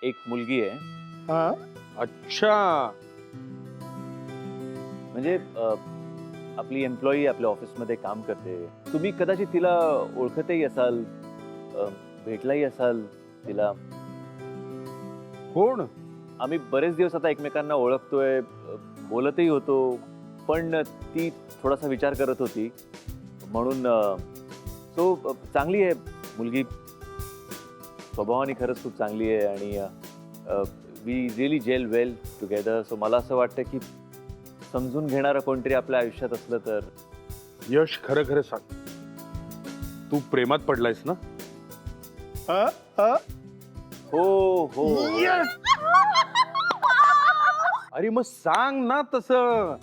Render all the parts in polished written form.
एक मुलगी आहे. हा अच्छा. म्हणजे आपली एम्प्लॉई आपल्या ऑफिसमध्ये काम करते. तुम्ही कदाचित तिला ओळखतही असाल, भेटलाही असाल तिला. कोण? आम्ही बरेच दिवस आता एकमेकांना ओळखतोय, बोलतही होतो, पण ती थोडासा विचार करत होती म्हणून. सो चांगली आहे मुलगी, स्वभावाने खरंच खूप चांगली आहे आणि we really gel well together. So मला असं वाटतं की समजून घेणारं कोणतरी आपल्या आयुष्यात असलं तर. यश, खरं खरं सांग, तू प्रेमात पडलायस ना? हा, हा. हो हो. Yes! अरे मग सांग ना तसं.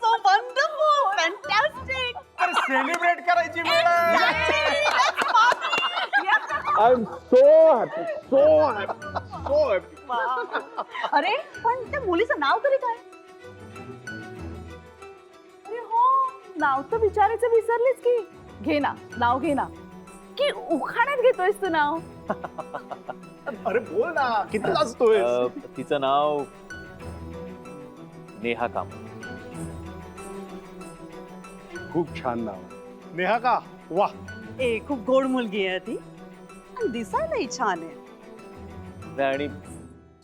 So wonderful, fantastic. सेलिब्रेट करायची वेळ Exactly. Let's party. I am so happy, so happy, so happy. Wow. अरे पण त्या मुलीचं नाव तरी काय? अरे हो, नाव तर विचारायचं विसरलीच की. घे ना, नाव घे ना. की उखाण्यात घेतोयस तू नाव? अरे बोल ना, किती लाजतोय? तिचं नाव नेहा कामत. खूप छान नाव आहे. नेहा का? वा. ए खूप गोड मुलगी आहे ती आणि दिसायलाही छान आहे. आणि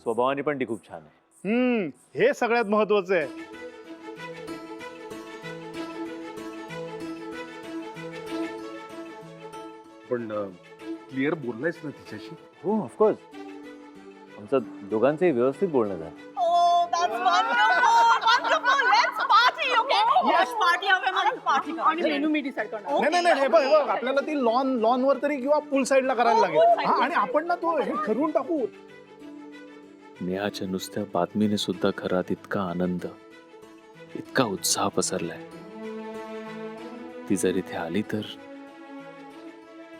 स्वभावाने पण ती खूप छान आहे. हे सगळ्यात महत्वाचं आहे. पण क्लिअर बोललायस ना तिच्याशी? हो ऑफकोर्स. आमचं दोघांचंही व्यवस्थित बोलणं झालं. Oh, that's wonderful, wonderful. Let's party, okay? Yes, party हवे मला party करा. आणि मेनू मी डिसाइड करणार. नाही नाही नाही, हे बघ हे बघ, आपल्याला ती लॉन वर तरी किंवा पूल साइडला करायला हो, लागेल. pool side. हा, आणि आपण ना तो हे ठरवून टाकू. नेहाच्या नुसत्या बातमीने सुद्धा घरात इतका आनंद, इतका उत्साह पसरलाय. ती जर इथे आली तर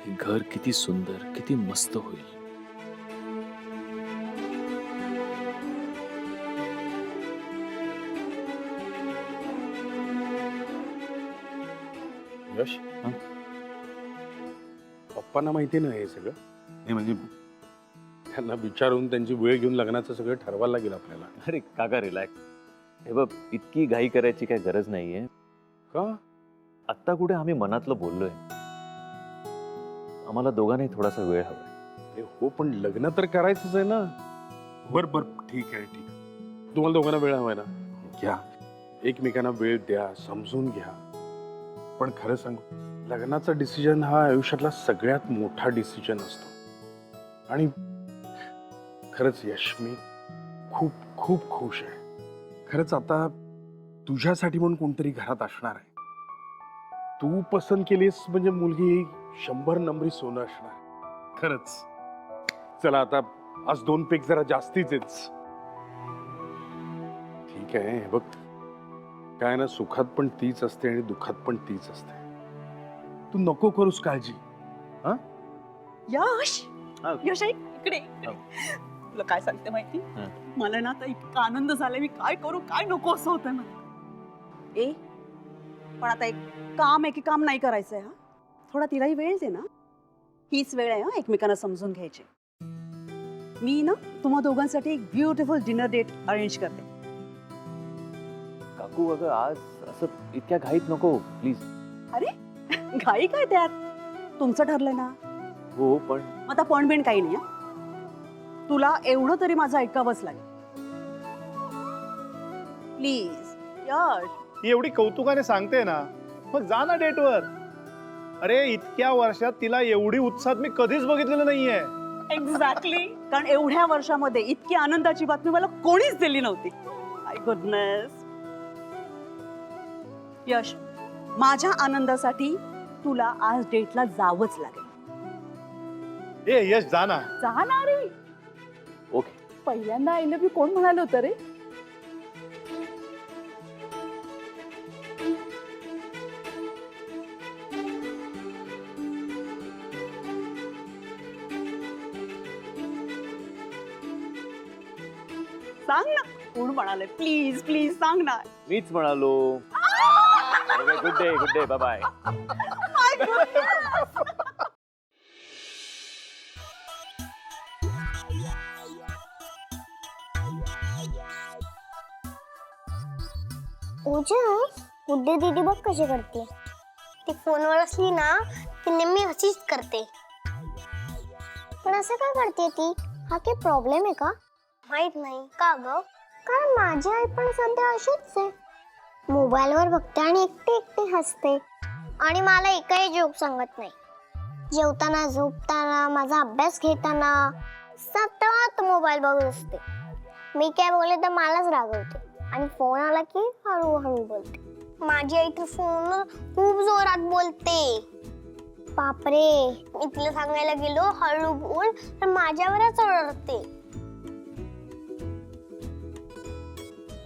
हे घर किती सुंदर, किती मस्त होईल. यश, हं? पप्पांना माहिती नाही हे सगळं? हे म्हणजे त्यांना विचारून त्यांची वेळ घेऊन लग्नाचं सगळं ठरवायला लागेल आपल्याला. अरे काका रिलॅक्स. हे बघ, इतकी घाई करायची काही गरज नाहीये. का? आत्ता कुठे आम्ही मनातलं बोललोय. आम्हाला दोघांनाही थोडासा वेळ हवाय. अरे हो, पण लग्न तर करायचंच आहे ना. बर बर, ठीक आहे ठीक आहे. तुम्हाला दोघांना वेळ हवाय ना? घ्या, एकमेकांना वेळ द्या, समजून घ्या. पण खरं सांगू, लग्नाचा डिसिजन हा आयुष्यातला सगळ्यात मोठा डिसिजन असतो. आणि खरंच यश, मी खूप खूप खुश आहे. खरंच आता तुझ्यासाठी म्हणून कोणतरी घरात असणार आहे. तू पसंत केलीस म्हणजे मुलगी 100 नंबरी सोनं असणार. खरंच. चला आता आज 2 पेक जरा जास्तीच. ठीक आहे, हे बघ, काय ना, सुखात पण तीच असते आणि दुःखात पण तीच असते. तू नको करूस काळजी. यश, हा. यश ऐक इकडे. हा. तुला काय सांगते माहिती? हा. मला ना आता इतका आनंद झालाय, मी काय करू काय नको असं होतंय मला. ए पण आता एक काम आहे की काम नाही करायचंय. हा, थोडा तिलाही वेळ दे ना. हीच वेळ आहे हा एकमेकांना समजून घ्यायची. मी ना तुम्हा दोघांसाठी एक ब्युटिफुल डिनर डेट अरेंज करते. काकू अगं, आज असं इतक्या घाईत नको प्लीज. अरे घाई काय त्यात, तुमचं ठरलंय ना. हो पण आता पण बिण काही नाही. तुला एवढं तरी माझं ऐकावंच लागेल प्लीज. यश, ही एवढी कौतुकाने सांगते ना, मग जा ना डेटवर. अरे इतक्या वर्षात तिला एवढी उत्साहात मी कधीच बघितलेलं नाहीये. एक्झॅक्टली. कारण एवढ्या वर्षामध्ये इतकी आनंदाची बातमी मला कोणीच दिली नव्हती. माय गुडनेस. यश, माझ्या आनंदासाठी तुला आज डेटला जावंच लागेल. ए यश, जा ना. जाणारी ओके. पहिल्यांदा आय लव्ह यू कोण म्हणालं होतं रे? सांग ना कोण म्हणाले. प्लीज प्लीज सांग ना. मीच म्हणालो. Good day bye bye. My goodness. Ojas, Guddi दीदी बघ कशी करते. ती फोनवर असली ना ती नेहमी अशीच करते. पण असं काय करते ती? हा काही प्रॉब्लेम आहे का? माहित नाही. का ग? कारण माझी आई पण सध्या अशीच आहे. मोबाईलवर बघते आणि एकटी एकटी हसते आणि मला एकही जोक सांगत नाही. जेवताना, झोपताना, माझा अभ्यास घेताना सतत मोबाईल बघत असते. मी काय बोलले तर मलाच रागवते आणि फोन आला की हळूहळू बोलते. माझी आई तर फोनवर खूप जोरात बोलते. बापरे, मी तिला सांगायला गेलो हळू बोल तर माझ्यावरच ओरडते.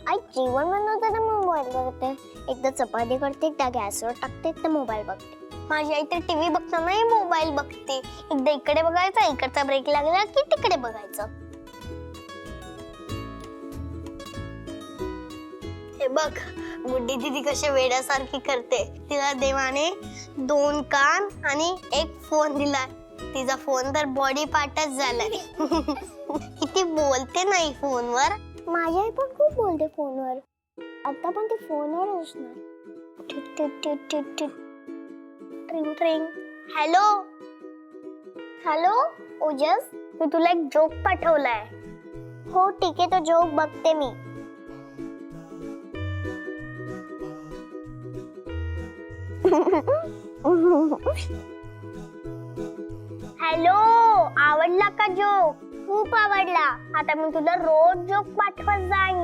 आई जेवण बनवताना मोबाईल बघते. एकदा चपाती करते, एकदा गॅसवर टाकते, एकदा मोबाईल बघते. माझी आई तर टीव्ही बघतानाही मोबाईल बघते. एकदा इकडे बघायचं, इकडचा ब्रेक लागला की तिकडे बघायचं. हे बघ गुड्डी दीदी कशी वेड्यासारखी करते. तिला देवाने 2 कान आणि 1 फोन दिलाय. तिचा फोन तर बॉडी पार्टच झालाय. किती बोलते नाही फोनवर. माझी आई पण खूप बोलते फोनवर. आता पण ती फोनवर असणार. ट्रिंग ट्रिंग. हॅलो हॅलो ओजस, मी तुला एक जोक पाठवलाय. हो ठीक आहे, तो जोक बघते मी. हॅलो, आवडला का जोक? खूप आवडला. आता मी तुला रोज जोक पाठवत जाईन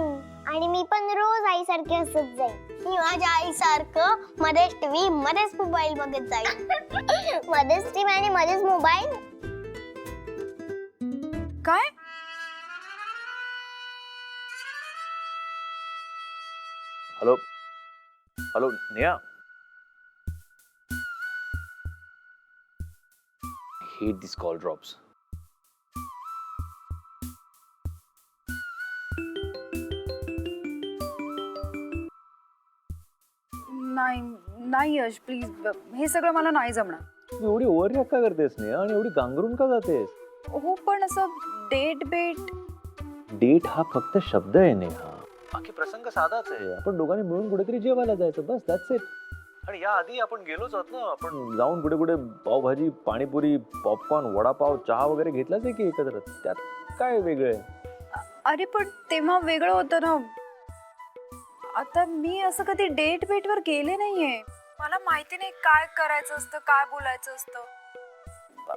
आणि मी पण रोज आईसारखी हसत जाईन. मी माझ्या आईसारखं मध्येच टीव्ही मध्येच मोबाईल बघत जाईन. मध्येच टीव्ही आणि मध्येच मोबाईल. काय? Hello hello Neha. Hate these call drops. नाही नाही यश, प्लीज, हे सगळं मला नाही जमणार. तू एवढी ओव्हर रिॲक्ट का करतेस नेहा आणि एवढी गांगरून का जातेस? हो पण असं डेट डेट हा फक्त शब्द आहे नेहा. बाकी प्रसंग साधाच आहे. आपण दोघांनी मिळून कुठेतरी जेवायला जायचं, बस दॅट्स इट. आणि या आधी आपण गेलोच आहोत ना. आपण जाऊन कुठे कुठे पावभाजी, पाणीपुरी, पॉपकॉर्न, वडापाव, चहा वगैरे घेतलाच आहे की एकत्र. त्यात काय वेगळं आहे? अरे पण तेव्हा वेगळं होतं ना. आता मी असं कधी डेटवर गेले नाहीये. मला माहिती नाही काय करायचं असतं, काय बोलायचं असतं.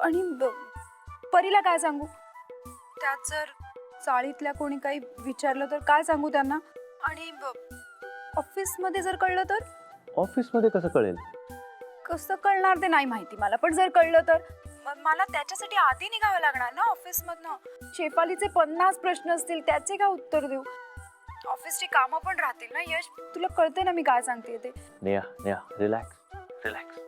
आणि परीला काय सांगू? त्यात जर चाळीतल्या कोणी काही विचारलं तर काय सांगू त्यांना? आणि ऑफिसमध्ये जर कळलं तर? ऑफिसमध्ये कसं कळेल? कसं कळणार ते नाही माहिती मला. पण जर कळलं तर मला त्याच्यासाठी आधी निघावं लागणार ना ऑफिसमधनं. शेफालीचे 50 प्रश्न असतील, त्याचे काय उत्तर देऊ? ऑफिसची कामं पण राहतील ना यश. तुला कळते ना मी काय सांगते ते. नेहा रिलॅक्स.